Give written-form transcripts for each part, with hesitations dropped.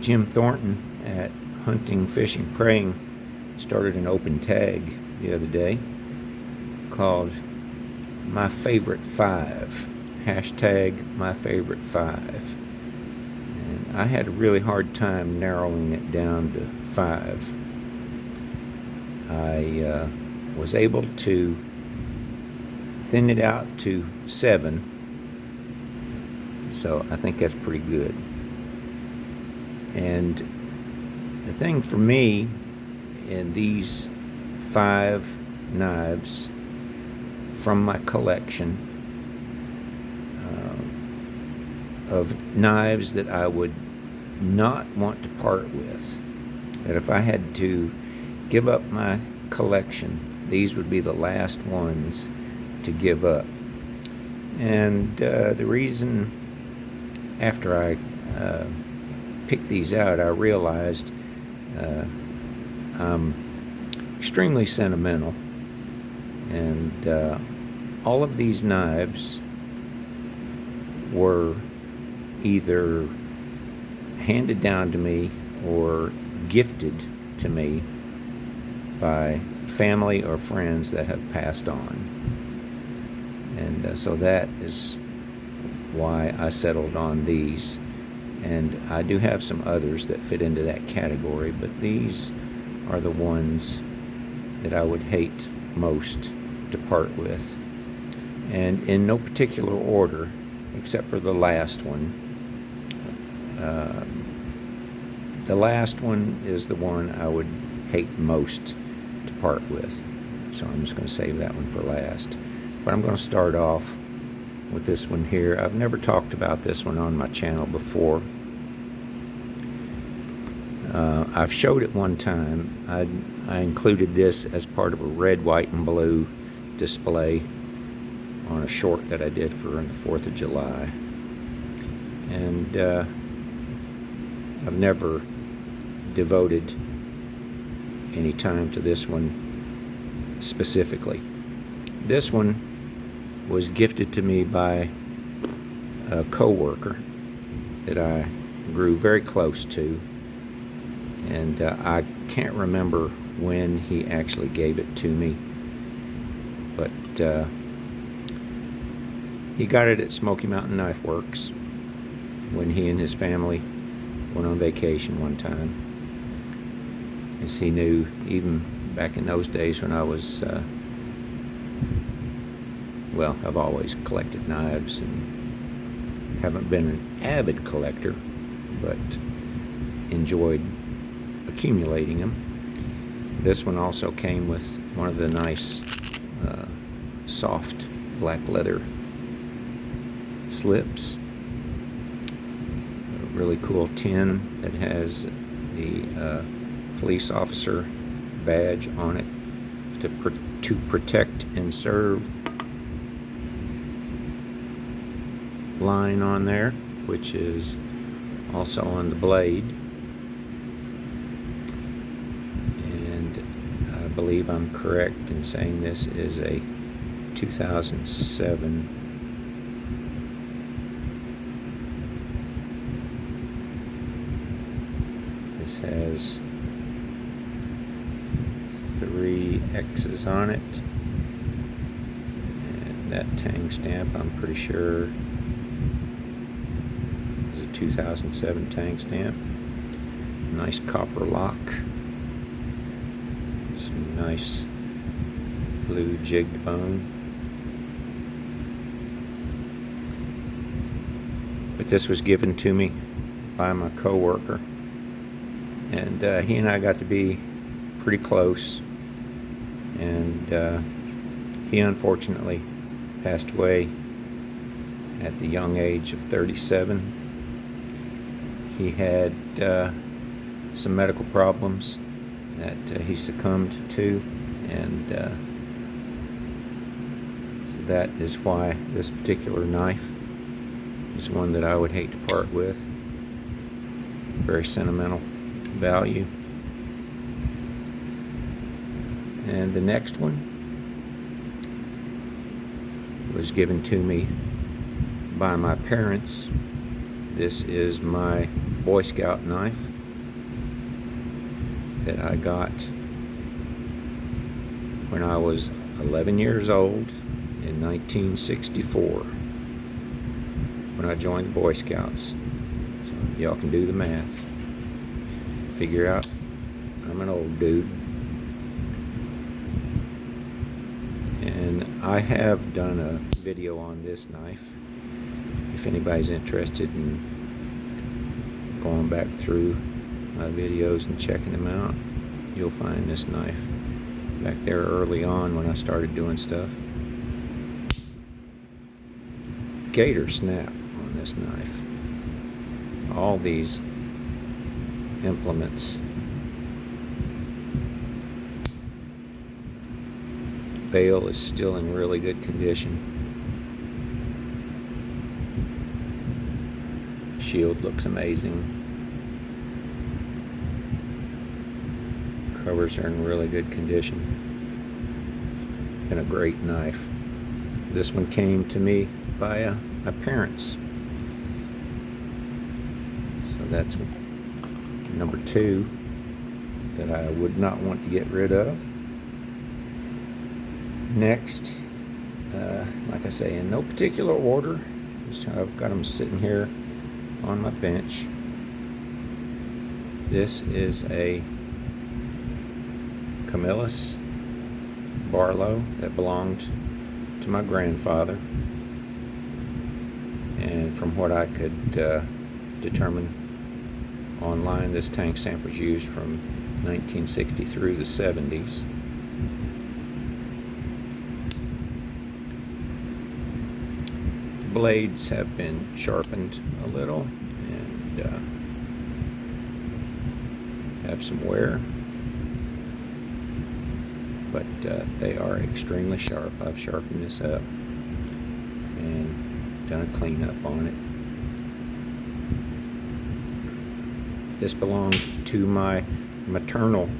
Jim Thornton at Hunting, Fishing, Praying started an open tag the other day called My Favorite Five. Hashtag My Favorite Five. And I had a really hard time narrowing it down to five. I was able to thin it out to 7, so I think that's pretty good. And the thing for me in these 5 knives from my collection of knives that I would not want to part with, that if I had to give up my collection, these would be the last ones to give up. And the reason, after I picked these out, I realized I'm extremely sentimental, and all of these knives were either handed down to me or gifted to me by family or friends that have passed on. And so that is why I settled on these. And I do have some others that fit into that category, but these are the ones that I would hate most to part with. And in no particular order, except for the last one. The last one is the one I would hate most to part with. So I'm just going to save that one for last. But I'm going to start off with this one here. I've never talked about this one on my channel before. I've showed it one time. I included this as part of a red, white, and blue display on a short that I did for the 4th of July. And I've never devoted any time to this one specifically. This one was gifted to me by a co-worker that I grew very close to, and I can't remember when he actually gave it to me, but he got it at Smoky Mountain Knife Works when he and his family went on vacation one time. As he knew, even back in those days when I was well, I've always collected knives and haven't been an avid collector, but enjoyed accumulating them. This one also came with one of the nice soft black leather slips. A really cool tin that has the police officer badge on it to protect and serve line on there, which is also on the blade. And I believe I'm correct in saying this is a 2007 this has 3 X's on it, and that tang stamp, I'm pretty sure, is a 2007 tang stamp. Nice Copperlock, some nice blue jigged bone. But this was given to me by my co-worker, and he and I got to be pretty close, and he unfortunately passed away at the young age of 37. He had some medical problems that he succumbed to, and so that is why this particular knife is one that I would hate to part with. Very sentimental value. And the next one was given to me by my parents. This is my Boy Scout knife. that I got when I was 11 years old in 1964 when I joined the Boy Scouts. So y'all can do the math. Figure out I'm an old dude. And I have done a video on this knife. If anybody's interested in going back through my videos and checking them out, you'll find this knife back there early on when I started doing stuff. Gator snap on this knife. All these implements. Bail is still in really good condition. Shield looks amazing. Covers are in really good condition. And a great knife. This one came to me via my parents. So that's number 2 that I would not want to get rid of. Next, like I say, in no particular order, I've got them sitting here on my bench. This is a Camillus Barlow that belonged to my grandfather, and from what I could determine online, this tank stamp was used from 1960 through the 70s. The blades have been sharpened a little and have some wear, but they are extremely sharp. I've sharpened this up and done a cleanup on it. This belonged to my maternal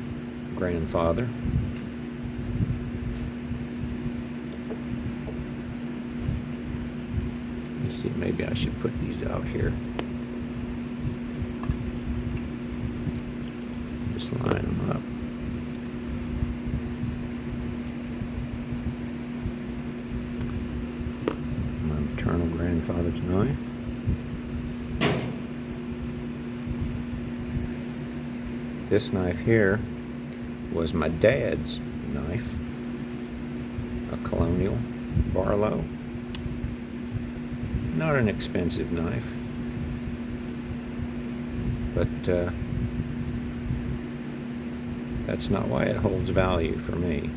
grandfather. Let's see, maybe I should put these out here. Just line them up. My maternal grandfather's knife. This knife here was my dad's knife, a Colonial Barlow. Not an expensive knife, but that's not why it holds value for me.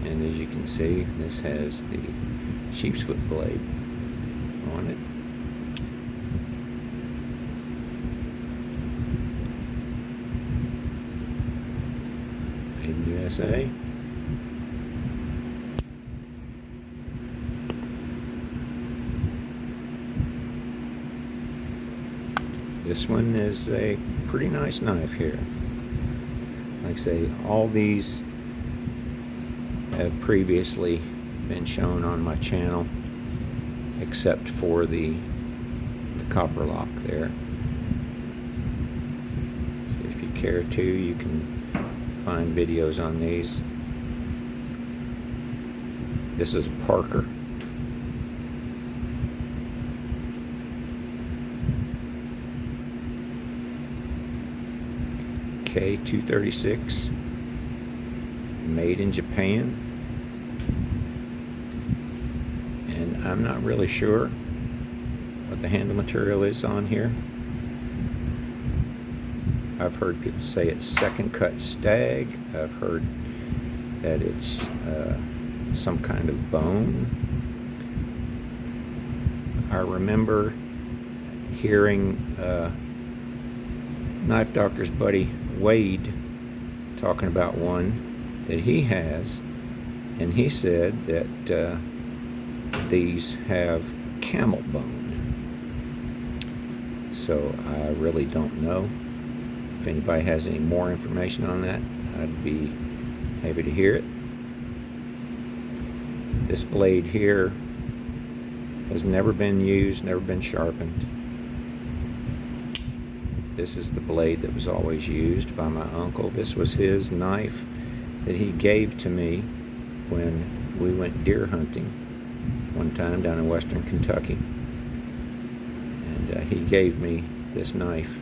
And as you can see, this has the sheepsfoot blade on it. USA. This one is a pretty nice knife here. Like I say, all these have previously been shown on my channel, except for the Copperlock there. So if you care to, you can find videos on these. This is a Parker. K236, made in Japan. And I'm not really sure what the handle material is on here. I've heard people say it's second cut stag. I've heard that it's some kind of bone. I remember hearing Knife Doctor's buddy Wade talking about one that he has, and he said that these have camel bone. So I really don't know. If anybody has any more information on that, I'd be happy to hear it. This blade here has never been used, never been sharpened. This is the blade that was always used by my uncle. This was his knife that he gave to me when we went deer hunting one time down in western Kentucky. And he gave me this knife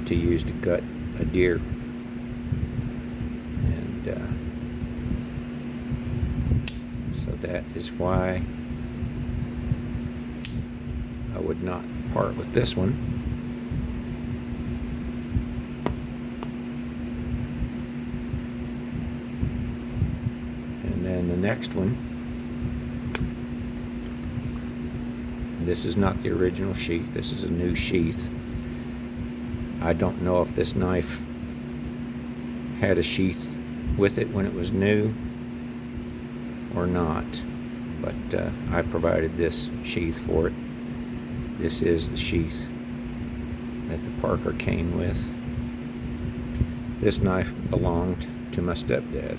to use to gut a deer. And so that is why I would not part with this one. And then the next one, this is not the original sheath, this is a new sheath. I don't know if this knife had a sheath with it when it was new or not, but I provided this sheath for it. This is the sheath that the Parker came with. This knife belonged to my stepdad.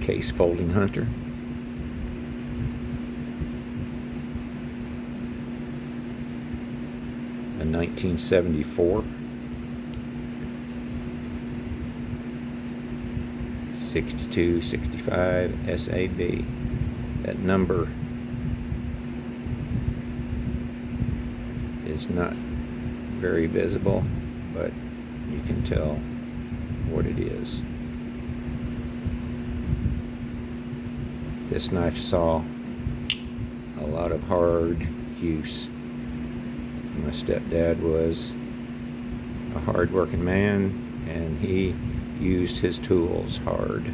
Case folding hunter. A 1974 6265 SAB. That number is not very visible, but you can tell what it is. This knife saw a lot of hard use. My stepdad was a hard-working man, and he used his tools hard.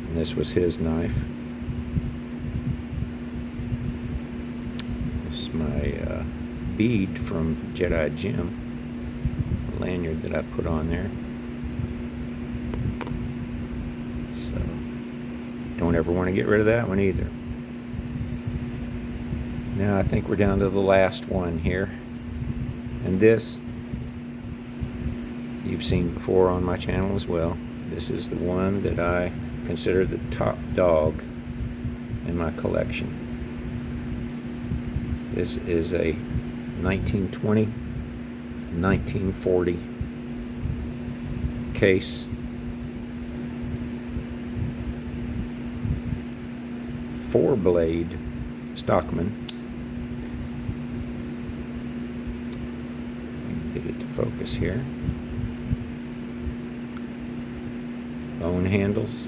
And this was his knife. This is my bead from Jedi Jim, a lanyard that I put on there. So don't ever want to get rid of that one either. Now I think we're down to the last one here, and this you've seen before on my channel as well. This is the one that I consider the top dog in my collection. This is a 1920 to 1940 case. Four-blade Stockman. Get it to focus here. Bone handles.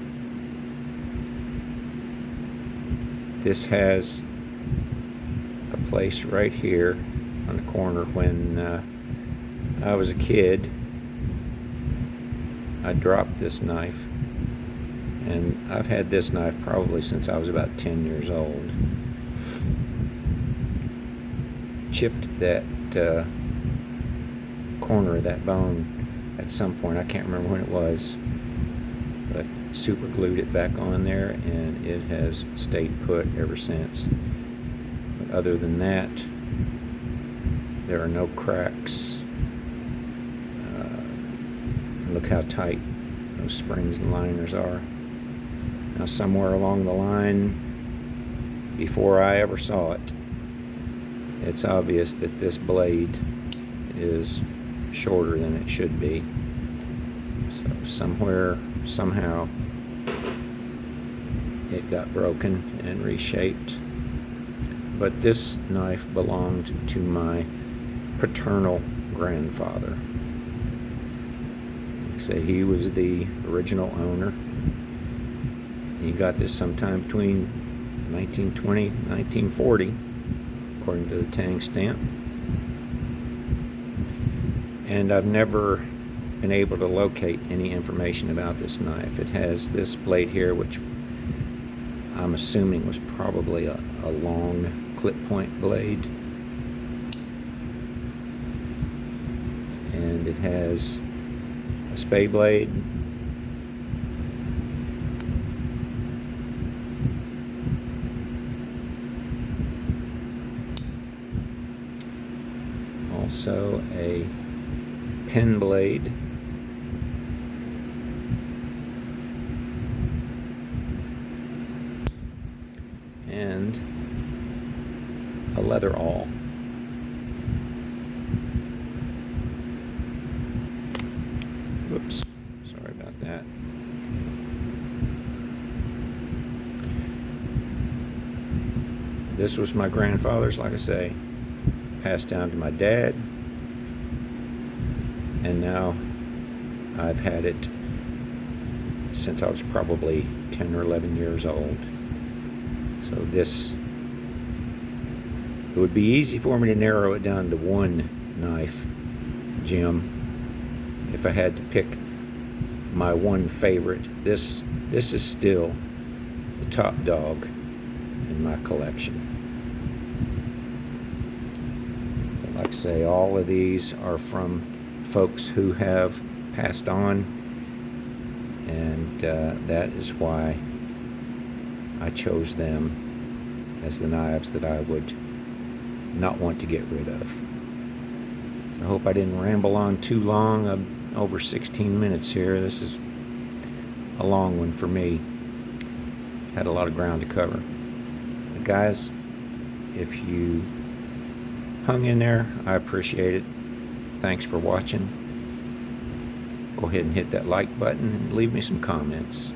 This has a place right here on the corner. When I was a kid, I dropped this knife, and I've had this knife probably since I was about 10 years old. Chipped that corner of that bone at some point. I can't remember when it was, but super glued it back on there, and it has stayed put ever since. But other than that, there are no cracks. Look how tight those springs and liners are. Now somewhere along the line, before I ever saw it, it's obvious that this blade is shorter than it should be. So somewhere, somehow, it got broken and reshaped. But this knife belonged to my paternal grandfather. Like I say, he was the original owner. He got this sometime between 1920 and 1940, according to the Tang stamp. And I've never been able to locate any information about this knife. It has this blade here, which I'm assuming was probably a long clip point blade. And it has a spade blade. Also a pen blade. and a leather awl. Whoops, sorry about that. This was my grandfather's, like I say, passed down to my dad, and now I've had it since I was probably 10 or 11 years old. So this, it would be easy for me to narrow it down to one knife, Jim, if I had to pick my one favorite. This is still the top dog in my collection. But like I say, all of these are from folks who have passed on, and that is why I chose them as the knives that I would not want to get rid of. So I hope I didn't ramble on too long. I'm over 16 minutes here. This is a long one for me. Had a lot of ground to cover. But guys, if you hung in there, I appreciate it. Thanks for watching. Go ahead and hit that like button and leave me some comments.